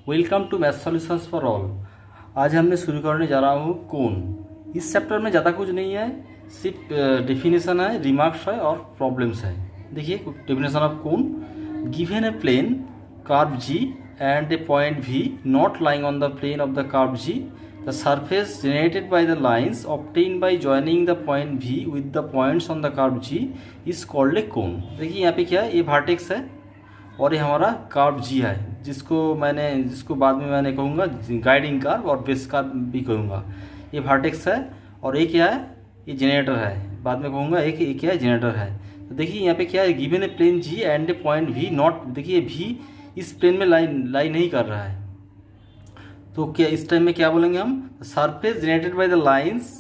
Welcome to math solutions for all. आज हमने शुरू करने जा रहा हूँ कोन। इस चैप्टर में ज़्यादा कुछ नहीं है, सिर्फ डेफिनेशन है, रिमार्क्स है और प्रॉब्लम्स है। देखिए definition of cone. Given a plane curve G and a point V not lying on the plane of the curve G, the surface generated by the lines obtained by joining the point V with the points on the curve G is called a cone. देखिए यहाँ पे क्या है, ये vertex है और ये हमारा कर्व जी है, जिसको बाद में मैंने कहूँगा गाइडिंग कर्व और बेस कर्व भी कहूँगा। ये वर्टेक्स है और ये क्या है, ये जनरेटर है, बाद में कहूँगा एक क्या है, जनरेटर है। तो देखिए यहाँ पे क्या है, given a plane G and a point V not, देखिए वी इस प्लेन में लाई नहीं कर रहा है, तो क्या इस टाइम में क्या बोलेंगे हम, surface generated by the lines.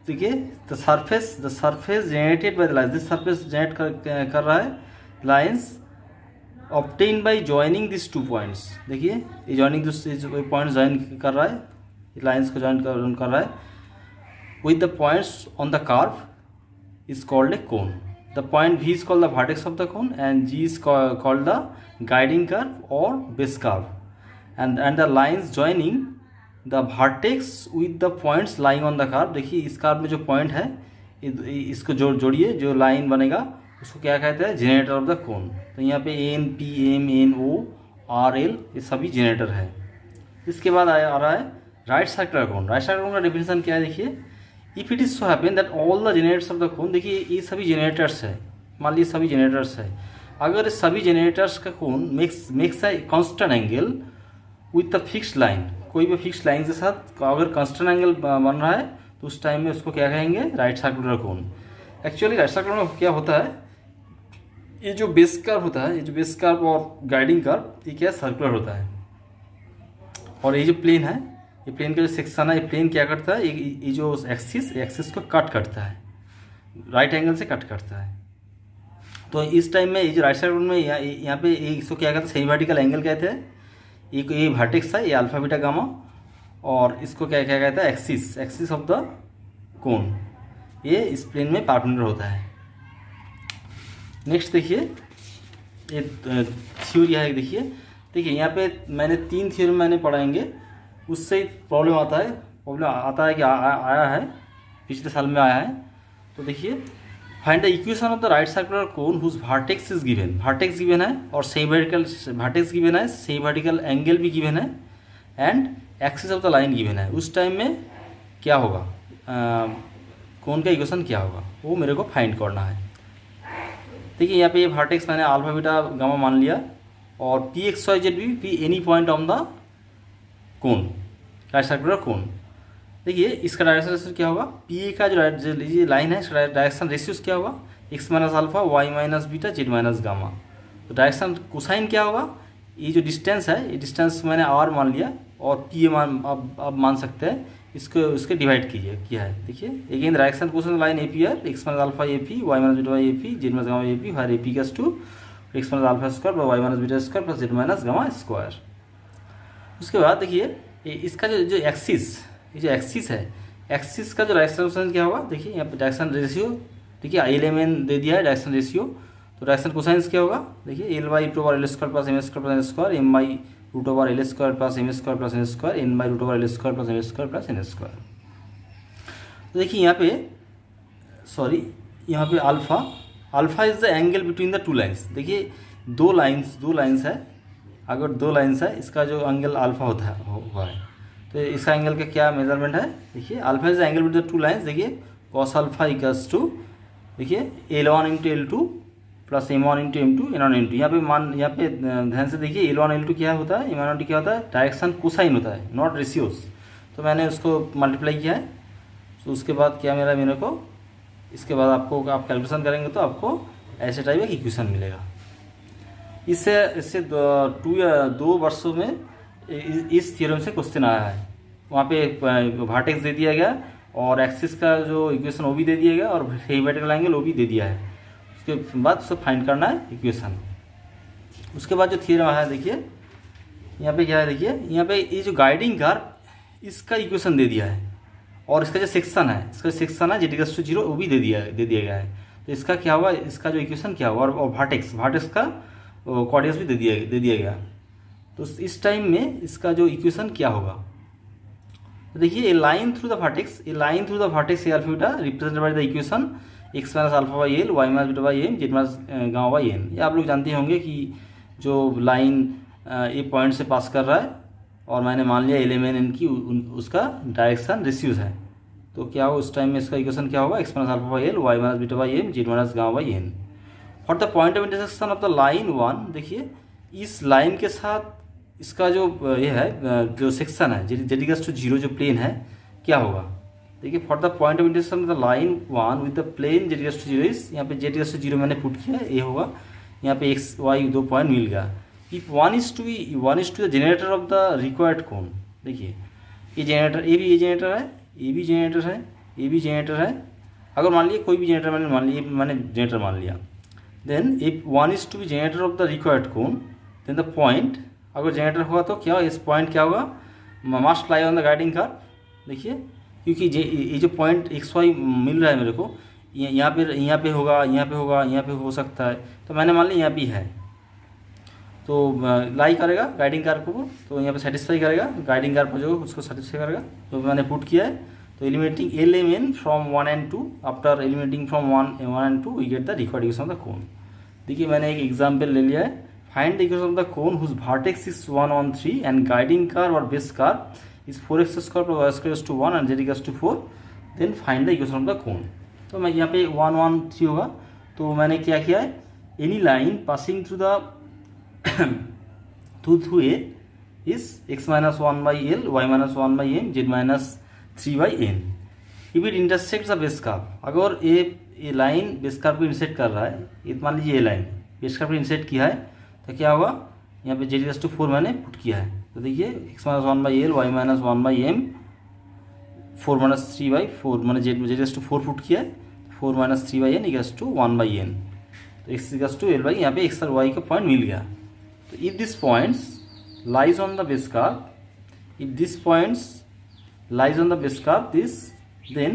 देखिए the surface generated by the lines, this surface generate कर रहा है lines obtain by joining this two points. देखिए ये जॉइनिंग दिस पॉइंट ज्वाइन कर रहा है, लाइन्स को ज्वाइन कर रहा है with the points on the curve is called a cone. The point V is called the vertex of the cone and G is called the guiding curve और base curve and the lines joining the vertex with the points lying on the curve. देखिए इस curve में जो point है इसको जोड़िए, जो line बनेगा उसको क्या कहते हैं, जनरेटर ऑफ द कोन। तो यहाँ पे N P M N O R L ये सभी जनरेटर है। इसके बाद आ रहा है right circular cone. Right circular cone का डेफिनेशन क्या है, देखिए if it is so happen that all the generators of the cone, देखिए ये सभी जनरेटर्स है, मान लीजिए सभी जनरेटर्स है, अगर सभी जनरेटर्स का cone makes a constant angle with the fixed line, कोई भी फिक्स्ड लाइन के साथ अगर कांस्टेंट एंगल बन रहा है तो उस टाइम में उसको क्या कहेंगे, राइट सर्कुलर कोन। एक्चुअली राइट सर्कुलर में क्या होता है, ये जो बेस कर्व होता है, ये जो बेस कर्व और गाइडिंग कर्व ये क्या सर्कुलर होता है, और ये जो प्लेन है, ये प्लेन का जो सेक्शन है, ये प्लेन क्या करता है, ये जो एक्सिस को कट करता है, राइट एंगल से कट करता है। तो इस टाइम में ये जो राइट साइड में यहाँ पे इसको क्या कहते हैं, सेमी वर्टिकल एंगल कहते हैं। ये वर्टेक्स है, ये अल्फा बीटा गामा, और इसको क्या क्या कहता है, एक्सिस ऑफ द कोन, ये इस प्लेन में परपेंडिकुलर होता है। नेक्स्ट देखिए ये थ्योरी है, देखिए यहाँ पे मैंने 3 थ्योरी मैंने पढ़ाएंगे, उससे प्रॉब्लम आता है कि आया है, पिछले साल में आया है। तो देखिए find the equation of the right circular cone whose vertex is given, vertex given है और सेमी वर्टिकल वर्टेक्स गिवन है, सेमी वर्टिकल एंगल भी गिवन है and axis of the line given है। उस टाइम में क्या होगा, कोन का इक्वेशन क्या होगा, वो मेरे को फाइंड करना है। देखिए यहाँ पे ये वर्टेक्स मैंने अल्फा बीटा गामा मान लिया, और पी एक्स वाई जेड भी any point on the cone, right circular कोन। देखिए इसका डायरेक्शन क्या होगा, पी ए का जो लाइन है इसका डायरेक्शन रेशियोज क्या होगा, X minus alpha Y minus beta Z minus gamma. तो डायरेक्शन कोसाइन क्या होगा, ये जो डिस्टेंस है, ये डिस्टेंस मैंने आर मान लिया और पी ए अब मान सकते हैं, इसको डिवाइड किया है। देखिए again direction cosine line A P R, X minus alpha A P Y minus beta A P Z minus gamma A P, हर ए पी कस to X minus alpha square Y minus beta square plus Z minus gamma square. उसके बाद देखिए इसका जो axis है, axis का जो डायरेक्शन क्या होगा, देखिए यहाँ पे डायरेक्शन रेशियो, देखिए एल एम एन दे दिया है डायरेक्शन रेशियो, तो डायरेक्शन कोसाइंस क्या होगा, देखिए L by root over L square plus M square plus N square, M by root over L square plus M square plus N square, N by root over L square plus M square plus N square. तो देखिए यहाँ पे alpha is the angle between the two lines. देखिए दो lines है, अगर 2 lines है, इसका जो एंगल अल्फा हुआ है, तो इसका एंगल का क्या मेजरमेंट है, देखिए alpha is angle between the two lines. देखिए कॉस अल्फा इक्वल्स टू, देखिए L1 into L2 plus M1 into M2 N1 into, यहाँ पे ध्यान से देखिए L1 L2 क्या होता है, M1 क्या होता है, डायरेक्शन कोसाइन होता है, नॉट रेशियोस। तो मैंने उसको मल्टीप्लाई किया है, तो उसके बाद क्या मेरे को इसके बाद आप कैलकुलेशन करेंगे तो आपको ऐसे टाइप का इक्वेशन मिलेगा। इससे 2 वर्षों में इस थ्योरम से क्वेश्चन आया है। वहाँ पे वर्टेक्स दे दिया गया और एक्सिस का जो इक्वेशन वो भी दे दिया गया और सेमी वर्टिकल एंगल वो भी दे दिया है। उसके बाद उसको फाइंड करना है इक्वेशन। उसके बाद जो थ्योरम है, देखिए यहाँ पे क्या है, देखिए यहाँ पे ये जो गाइडिंग कर्व इसका इक्वेशन दे दिया है, और इसका जो सेक्शन है जेड इक्वल्स टू 0 वो भी दे दिया गया है। तो इसका क्या होगा, इसका जो इक्वेशन क्या होगा, और वर्टेक्स का कोऑर्डिनेट्स भी दे दिया गया। तो इस टाइम में इसका जो इक्वेशन क्या होगा, तो देखिए a line through the vertex, a line through the vertex A alpha beta represented by the equation X minus alpha by L Y minus beta by M Z minus gamma by N. ये आप लोग जानते होंगे कि जो line ए point से पास कर रहा है और मैंने मान लिया एल एम एन एन की उसका डायरेक्शन रेशियोज है, तो क्या हो उस टाइम में इसका इक्वेशन क्या होगा, X minus alpha by L Y minus beta by M Z minus gamma by N. For the point of intersection of the line one, देखिए इस लाइन के साथ इसका जो ये है जो सेक्शन है जेड इक्वल्स टू जीरो, जो प्लेन है क्या होगा, देखिए for the point of intersection of the line one with the plane Z equals to zero is, यहाँ पे जेड इक्वल्स टू जीरो मैंने पुट किया, ये होगा यहाँ पे एक्स वाई दो पॉइंट मिल गया। If one is to the generator of the required cone, देखिए ये जनरेटर ए भी, ये जनरेटर है, ए भी जनरेटर है, ए भी जनरेटर है। अगर मान लिया कोई भी जनरेटर मैंने जनरेटर मान लिया, then if one is to be generator of the required cone, then the point, अगर जनरेटर होगा तो क्या इस पॉइंट क्या होगा, must lie on the guiding curve. देखिए क्योंकि ये जो पॉइंट एक्स वाई मिल रहा है मेरे को, यहाँ पे होगा, यहाँ पे होगा, यहाँ पे हो सकता है, तो मैंने मान लिया यहाँ भी है, तो लाई करेगा गाइडिंग कर्व को, तो यहाँ पे सेटिस्फाई करेगा गाइडिंग कर्व जो उसको सेटिस्फाई करेगा, तो मैंने पुट किया है। तो eliminating L M N from 1 and 2, after eliminating from 1 and 2 we get the required equation of the cone. देखिए मैंने एक एग्जाम्पल ले लिया है, find the equation of the cone whose vertex is 1 on 3 and guiding curve और base curve is 4x square plus y square to 1 and z equals to 4, then find the equation of the कोन। तो मैं यहाँ पे 1 1 3 होगा, तो मैंने क्या किया है, any line passing through the through A is x minus 1 by L Y minus 1 by M Z minus 3 by N. If it intersects the base curve, अगर ए लाइन बेस कर्व को इंसेक्ट कर रहा है, ये मान लीजिए ये line base curve को इंसेक्ट किया है, तो क्या होगा, यहाँ पे जेड इक्वल्स टू 4 मैंने पुट किया है, तो देखिए x minus 1 by L Y minus 1 by M 4 minus 3 by 4 मैंने जेड इक्वल्स टू 4 पुट किया है, 4 minus 3 by N equals to 1 by N, तो x equals to L by, यहाँ पे x और y का पॉइंट मिल गया। तो if this points lies on the base curve, if this points lies on the base curve this, then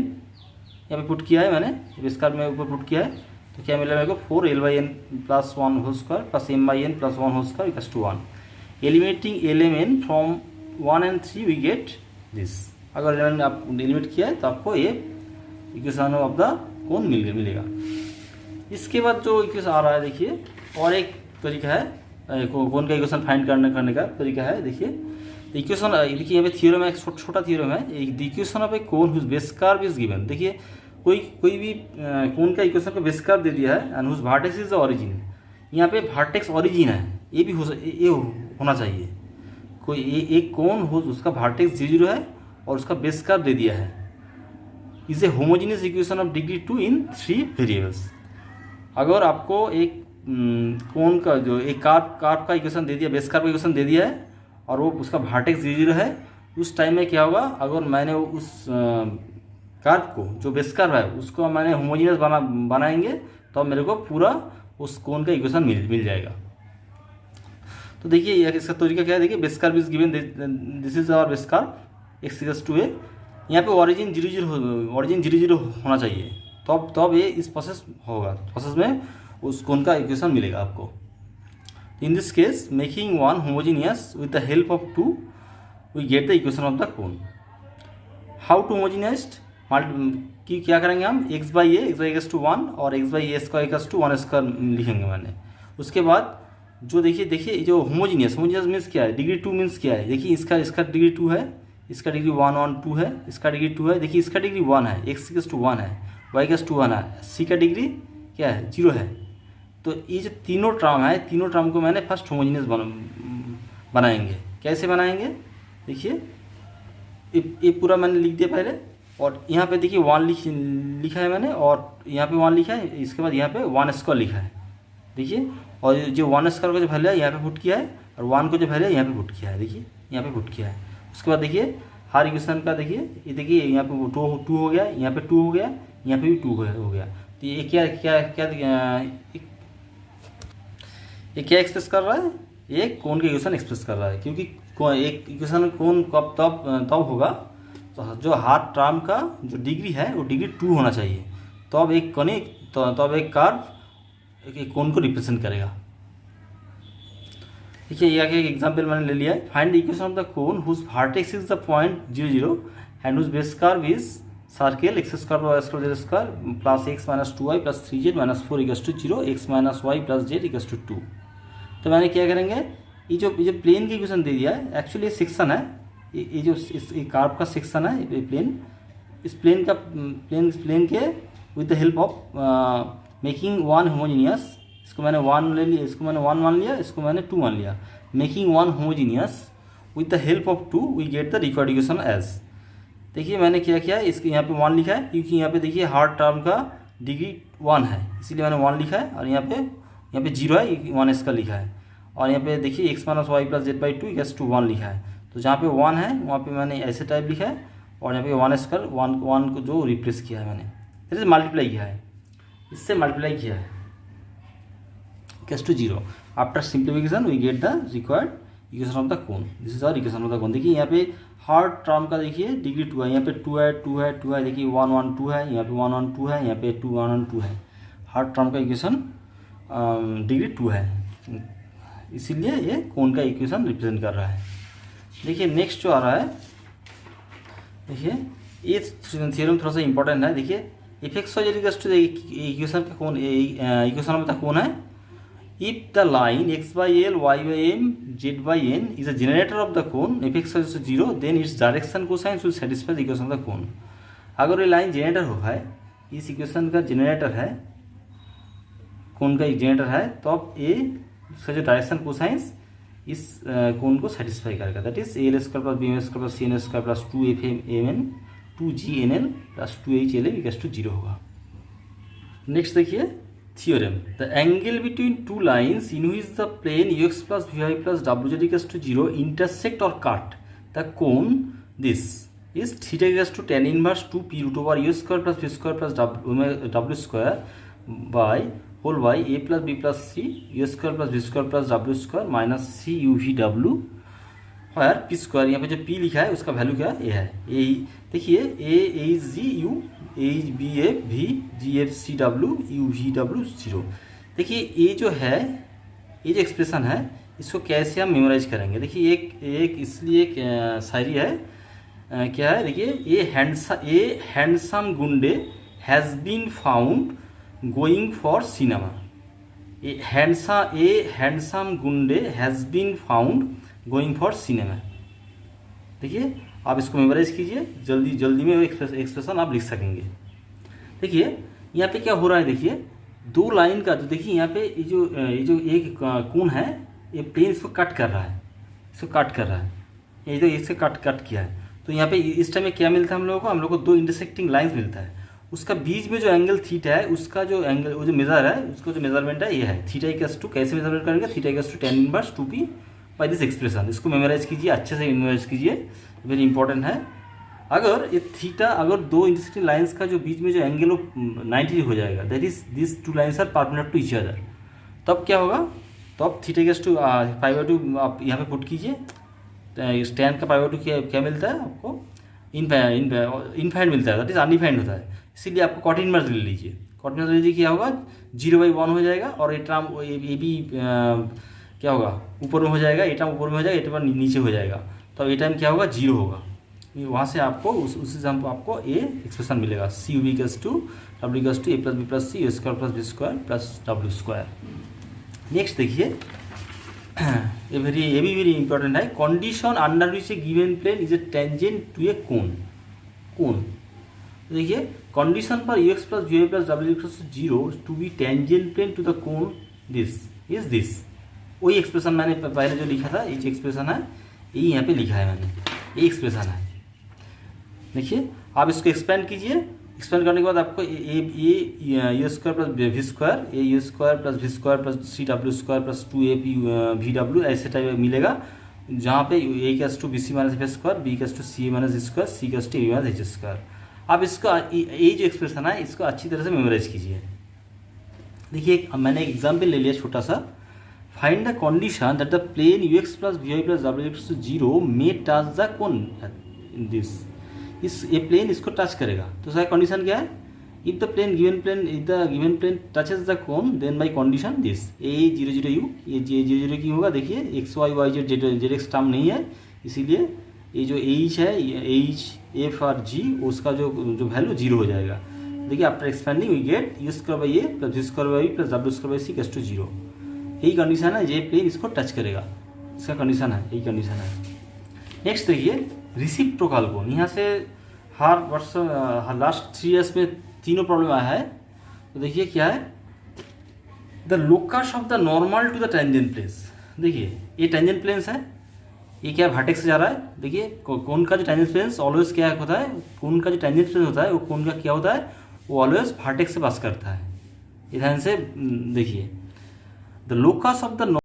यहाँ पे पुट किया है मैंने, बेस कर्व में ऊपर पुट किया है, तो क्या मिला मेरे को 4 L by N plus 1 whole square plus M by N plus 1 whole square equals to 1। Eliminating L M N from 1 and 3 we get this. अगर एलिमेंट आप एलिमिनेट किया है तो आपको ये इक्वेशन ऑफ द कोन मिलेगा। इसके बाद जो इक्वेशन आ रहा है, देखिए और एक तरीका है कोन का इक्वेशन फाइंड करने का तरीका है। देखिए इक्वेशन, देखिए यहाँ पे थ्योरम है, एक छोटा थ्योरम है, the equation of a cone whose base curve is given. देखिए कोई भी कोन का इक्वेशन का बेस कर्व दे दिया है and whose vertex is the origin, यहाँ पे वर्टेक्स ओरिजिन है, ये भी ये होना चाहिए। कोई एक कोन हो उसका वर्टेक्स 0 है और उसका बेस कर्व दे दिया है, is a homogeneous equation of degree 2 in 3 variables. अगर आपको एक कोन का जो एक कर्व का इक्वेशन दे दिया, बेस कर्व का इक्वेशन दे दिया है और वो उसका वर्टेक्स 0 है, उस टाइम में क्या होगा, अगर मैंने उस कर्व को जो बेस कर्व है उसको मैंने होमोजेनियस बनाएंगे तो मेरे को पूरा उस कोन का इक्वेशन मिल जाएगा। तो देखिए इसका तरीका क्या है, देखिए base curve is given, this is our base curve X equals to A, यहाँ पे ओरिजिन 0 होना चाहिए, तब ये इस प्रोसेस होगा, प्रोसेस में उस कोन का इक्वेशन मिलेगा आपको। In this case making one homogeneous with the help of 2 we get the equation of the cone. How to homogeneous कि क्या करेंगे हम, X by A equals to 1 और X by A square equals to 1 square लिखेंगे मैंने। उसके बाद जो देखिए जो होमोजेनियस मीन्स क्या है, डिग्री 2 मीन्स क्या है, देखिए इसका डिग्री 2 है, इसका डिग्री 1 1 2 है, इसका डिग्री 2 है, देखिए इसका डिग्री 1 है, एक्स इक्वल्स टू 1 है, वाई इक्वल्स टू 1 है, सी का डिग्री क्या है 0 है। तो ये जो तीनों टर्म है, तीनों टर्म को मैंने फर्स्ट होमोजेनियस बनाएंगे। कैसे बनाएंगे, देखिए ये पूरा मैंने लिख दिया पहले, और यहाँ पे देखिए 1 लिखा है मैंने, और यहाँ पे 1 लिखा है, इसके बाद यहाँ पे 1 स्क्वायर लिखा है, देखिए। और जो 1 स्क्वायर का जो वैल्यू है यहाँ पे पुट किया है, और 1 को जो वैल्यू है यहाँ पे पुट किया है, देखिए यहाँ पे पुट किया है। उसके बाद देखिए हर इक्वेशन का देखिए, ये देखिए यहाँ पे 2 हो गया, यहाँ पे 2 हो गया, यहाँ पे भी 2 हो गया। तो ये क्या एक्सप्रेस कर रहा है, ये कोन का इक्वेशन एक्सप्रेस कर रहा है, क्योंकि एक इक्वेशन कोन कब तब होगा तो जो हर टर्म का जो डिग्री है वो डिग्री 2 होना चाहिए, तब एक कर्व एक कोन को रिप्रेजेंट करेगा। देखिए ये आगे एक एग्जाम्पल मैंने ले लिया है। Find the equation of the cone whose vertex is the point 0 0 and whose base curve is circle X square Y square Z square plus X minus 2y plus 3z minus 4 equals to 0 X minus Y plus Z equals to 2। तो मैंने क्या करेंगे, ये जो plane की equation दे दिया है, actually ये सेक्शन है, ये जो इस कर्व का सेक्शन है, ये प्लेन, इस प्लेन का प्लेन के with the help of making one homogeneous, इसको मैंने 1 ले लिया, इसको मैंने 1 मान लिया, इसको मैंने 2 मान लिया, making one homogeneous with the help of 2 we get the required equation as. देखिए मैंने क्या किया है, इसके यहाँ पे 1 लिखा है क्योंकि यहाँ पे देखिए हर टर्म का डिग्री 1 है, इसीलिए मैंने 1 लिखा है, और यहाँ पे 0 है, 1 इसका लिखा है, और यहाँ पे देखिए X minus Y plus Z by 2 equals to 1 लिखा है। तो जहाँ पे 1 है वहाँ पे मैंने ऐसे टाइप लिखा है, और यहाँ पे 1 स्क्वायर 1 को जो रिप्लेस किया है मैंने, जैसे मल्टीप्लाई किया है, इससे मल्टीप्लाई किया है equals to 0। After simplification we get the required equation of the cone. This is our equation of the cone. देखिए यहाँ पे हर टर्म का देखिए डिग्री 2 है, यहाँ पे 2 है, 2 है, 2 है, देखिए 1 1 2 है, यहाँ पे 1 1 2 है, यहाँ पे 2 1 1 2 है, हर टर्म का इक्वेशन डिग्री 2 है, इसीलिए ये कोन का इक्वेशन रिप्रेजेंट कर रहा है। देखिए नेक्स्ट जो आ रहा है, देखिए ये थ्योरम थोड़ा सा इंपॉर्टेंट है। देखिए F X Y Z equals to equation का कौन इक्वेशन ऑफ द कोन है, if the line x by l y by m z by n is a generator of the cone f x is 0 then its direction cosine will satisfy the equation of the cone। अगर ये line generator हो है, इस equation का generator है, कोन का generator है, तो अब ए इसका जो डायरेक्शन कोसाइंस इस कोन को सेटिस्फाई करेगा, that is A L square plus B M square plus C N square plus 2 F M N 2 G N L plus 2 H L M equals to 0 होगा। नेक्स्ट देखिए theorem, the angle between two lines in which the plane ux plus vy plus wz equals to 0 intersect or cut the cone this is theta equals to tan inverse 2 p root over u square plus v square plus w square by whole by a plus b plus c u square plus v square plus w square minus c u v w where p square, यहाँ पे जो p लिखा है उसका value क्या है, a है। a देखिए a is g u H B F V G F C W U V W 0। देखिए ये जो है, ये जो एक्सप्रेशन है, इसको कैसे हम मेमोराइज करेंगे। देखिए एक इसलिए एक शायरी है, क्या है, देखिए ए हैंडसम गुंडे has been found going for cinema. A handsome गुंडे has been found going for cinema. देखिए आप इसको मेमोराइज कीजिए, जल्दी में एक्सप्रेशन आप लिख सकेंगे। देखिए यहाँ पे क्या हो रहा है, देखिए दो लाइन का, तो देखिए यहाँ पे ये जो एक कोन है, ये प्लेन इसको कट कर रहा है, ये जो इससे कट किया है। तो यहाँ पे इस टाइम में क्या मिलता है हम लोग को दो इंटरसेक्टिंग लाइंस मिलता है, उसका बीच में जो एंगल थीटा है, उसका जो एंगल, वो जो मेजर है, उसका जो मेजरमेंट है ये है थीटा इक्वल्स टू, कैसे मेजरमेंट करेंगे, theta equals to tan inverse 2p by this expression. इसको मेमोराइज कीजिए, अच्छे से मेमोराइज कीजिए, वेरी इंपॉर्टेंट है। अगर ये थीटा, अगर दो इंटरसेक्टिंग लाइंस का जो बीच में जो एंगल वो 90 हो जाएगा, that is this two lines are perpendicular to each other, तब क्या होगा, तो अब थीटा इक्वल्स टू π/2 आप यहाँ पे पुट कीजिए, tan का π/2 क्या मिलता है आपको, इनफाइनाइट मिलता है, दैट इज अनडिफाइंड होता है, इसीलिए आपको कॉट इनवर्स ले लीजिए। कॉट इनवर्स ले लीजिए, क्या होगा 0/1 हो जाएगा, और ये टर्म ये भी क्या होगा, ऊपर में हो जाएगा, ये टर्म ऊपर में हो जाएगा, ये टर्म नीचे हो जाएगा, तो ये टाइम क्या होगा 0 होगा। वहाँ से आपको उसी से हमको आपको ए एक्सप्रेशन मिलेगा, C U B equals to W equals to A plus B plus C U square plus B square plus W square. Next देखिए, ये भी वेरी इंपॉर्टेंट है, condition under which a given plane is a tangent to a cone. देखिए condition पर U X plus V plus W equals to 0 to be tangent plane to the cone this वही expression मैंने पहले जो लिखा था, ये जो एक्सप्रेशन है, ये यहाँ पे लिखा है मैंने, ये एक्सप्रेशन है। देखिए आप इसको एक्सपेंड कीजिए, एक्सपेंड करने के बाद आपको ये U square plus V square, A U square plus V square plus C W square plus 2 V W ऐसे टाइप मिलेगा, जहाँ पे A equals to B C minus F square, B equals to C minus square, C equals to A minus H square. आप इसको ये जो expression है, इसको अच्छी तरह से मेमोराइज कीजिए। देखिए मैंने एक एग्जाम्पल ले लिया छोटा सा, find the condition that the plane U X plus V plus W equals to 0 may touch the cone in this. ये प्लेन इसको टच करेगा, तो उसका कंडीशन क्या है, if the given plane touches the cone then by condition this a 0 0 u, ये 0 0 की होगा, देखिए X Y Y Z Z X term नहीं है, इसीलिए ये जो एच है, एच एफ और जी, उसका जो वैल्यू 0 हो जाएगा। देखिए after expanding we get U square by A plus G square by plus W square by C equals to 0। यही कंडीशन है, ये प्लेन इसको टच करेगा, इसका कंडीशन है, यही कंडीशन है। नेक्स्ट देखिए रिसिप्रोकल कोन, यहाँ से हर वर्ष लास्ट 3 ईयर्स में तीनों प्रॉब्लम आया है। तो देखिए क्या है, the locus of the normal to the tangent planes. देखिए ये टेंजेंट प्लेन्स है, ये क्या वर्टेक्स से जा रहा है। देखिए कोन का जो टेंजेंट प्लेन्स ऑलवेज क्या होता है, कोन का जो टेंजेंट प्लेन होता है वो कोन का क्या होता है, वो ऑलवेज वर्टेक्स से पास करता है। इधर से देखिए the locus of the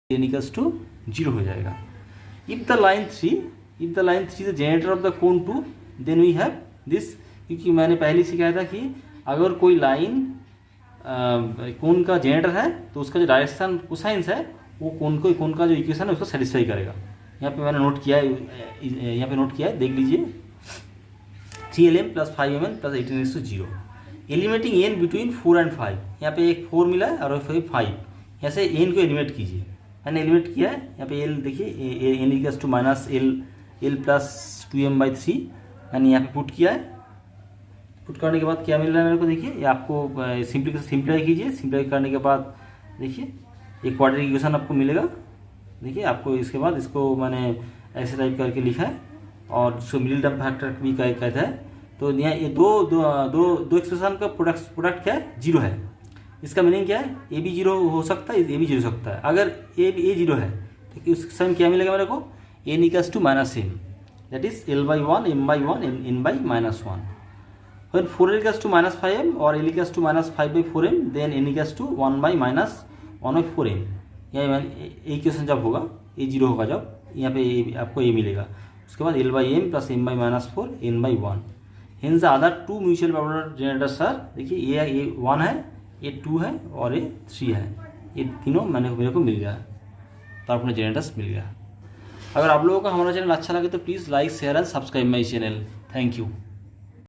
N equals to 0 हो जाएगा। If the line 3 is the generator of the cone 2 then we have this, क्योंकि मैंने पहले सिखाया था कि अगर कोई लाइन कोन का जनरेटर है तो उसका जो डायरेक्शन कोसाइंस है वो कोन का जो इक्वेशन है उसको सेटिस्फाई करेगा। यहाँ पे मैंने नोट किया है, यहाँ पे नोट किया है, देख लीजिए 3lm plus 5mn plus 18:0 eliminating N between 4 and 5। यहाँ पे एक 4 मिला है और फिर 5, यहाँ से एन को एलिमिनेट कीजिए। मैंने एलिमिनेट किया है, यहाँ पे एल देखिए N equals to minus L plus 2m/3 मैंने यहाँ पे पुट किया है। पुट करने के बाद क्या मिल रहा है मेरे को, देखिए ये आपको सिंप्लीफाई कीजिए। सिंप्लीफाई करने के बाद देखिए एक क्वाड्रेटिक इक्वेशन आपको मिलेगा। देखिए आपको इसके बाद इसको मैंने ऐसे टाइप करके लिखा है और इसको मिडिल टर्म फैक्टर भी कहता है। तो यहाँ ये दो एक्सप्रेशन का प्रोडक्ट क्या है, 0 है। इसका मीनिंग क्या है, ए भी 0 हो सकता है, ए भी 0 हो सकता है। अगर ए 0 है तो उस समय क्या मिलेगा मेरे को, N equals to minus N, that is l/1 m/1 n/-1। When 4l equals to -5m or l equals to -5/4m, then n equals to 1/-1/4m। यहाँ इक्वेशन जब होगा ए 0 होगा, जब यहाँ पे आपको ए मिलेगा, उसके बाद l/m plus m/-4 n/1। Hence the other 2 mutual bounded generators are, देखिए ये 1 है, ये 2 है और ये 3 है। ये तीनों मेरे को मिल गया, तो अपने जनरेटर्स मिल गया। अगर आप लोगों को हमारा चैनल अच्छा लगे तो please like share and subscribe my channel. Thank you.